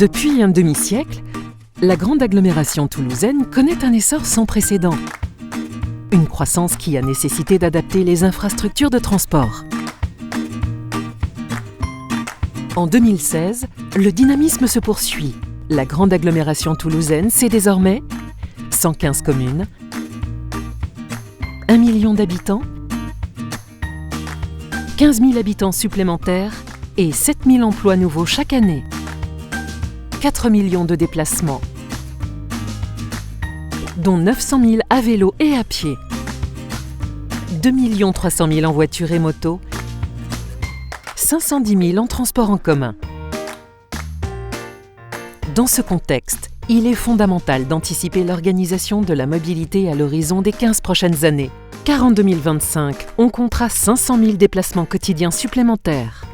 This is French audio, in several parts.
Depuis un demi-siècle, la grande agglomération toulousaine connaît un essor sans précédent. Une croissance qui a nécessité d'adapter les infrastructures de transport. En 2016, le dynamisme se poursuit. La grande agglomération toulousaine, c'est désormais 115 communes, 1 million d'habitants, 15 000 habitants supplémentaires et 7 000 emplois nouveaux chaque année. 4 millions de déplacements, dont 900 000 à vélo et à pied, 2 300 000 en voiture et moto, 510 000 en transport en commun. Dans ce contexte, il est fondamental d'anticiper l'organisation de la mobilité à l'horizon des 15 prochaines années, car en 2025, on comptera 500 000 déplacements quotidiens supplémentaires.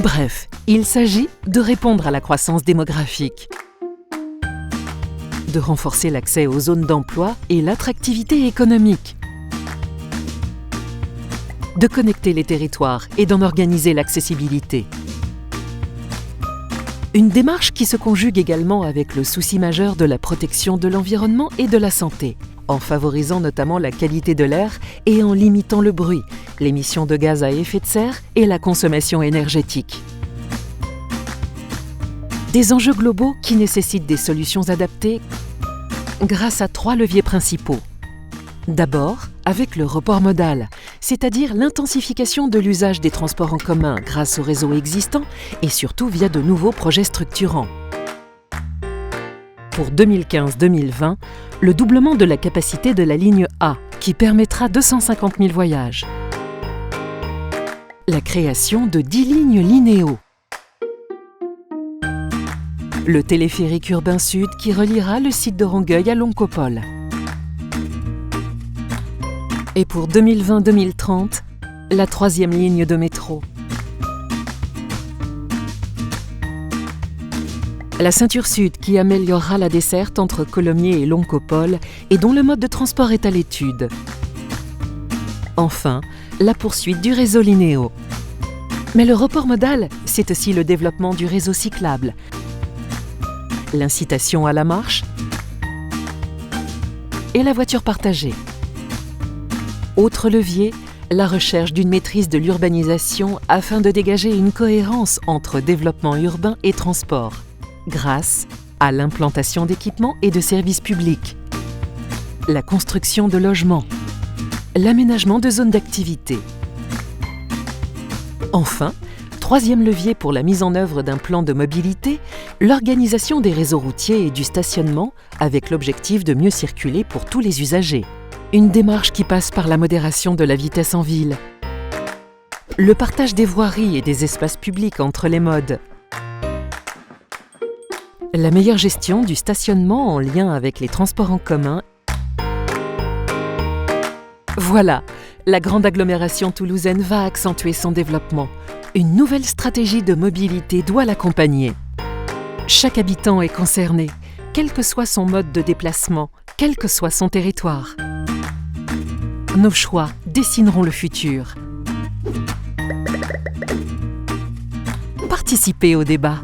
Bref, il s'agit de répondre à la croissance démographique, de renforcer l'accès aux zones d'emploi et l'attractivité économique, de connecter les territoires et d'en organiser l'accessibilité. Une démarche qui se conjugue également avec le souci majeur de la protection de l'environnement et de la santé, en favorisant notamment la qualité de l'air et en limitant le bruit, l'émission de gaz à effet de serre et la consommation énergétique. Des enjeux globaux qui nécessitent des solutions adaptées grâce à 3 leviers principaux. D'abord, avec le report modal, c'est-à-dire l'intensification de l'usage des transports en commun grâce au réseau existant et surtout via de nouveaux projets structurants. Pour 2015-2020, le doublement de la capacité de la ligne A, qui permettra 250 000 voyages. La création de 10 lignes linéaux. Le téléphérique urbain sud qui reliera le site de Longueuil à l'Oncopole. Et pour 2020-2030, la 3e ligne de métro. La ceinture sud qui améliorera la desserte entre Colomiers et l'Oncopole et dont le mode de transport est à l'étude. Enfin, la poursuite du réseau linéo. Mais le report modal, c'est aussi le développement du réseau cyclable, l'incitation à la marche et la voiture partagée. Autre levier, la recherche d'une maîtrise de l'urbanisation afin de dégager une cohérence entre développement urbain et transport, grâce à l'implantation d'équipements et de services publics, la construction de logements, l'aménagement de zones d'activité. Enfin, 3e levier pour la mise en œuvre d'un plan de mobilité, l'organisation des réseaux routiers et du stationnement avec l'objectif de mieux circuler pour tous les usagers. Une démarche qui passe par la modération de la vitesse en ville, le partage des voiries et des espaces publics entre les modes, la meilleure gestion du stationnement en lien avec les transports en commun. Voilà, la grande agglomération toulousaine va accentuer son développement. Une nouvelle stratégie de mobilité doit l'accompagner. Chaque habitant est concerné, quel que soit son mode de déplacement, quel que soit son territoire. Nos choix dessineront le futur. Participez au débat.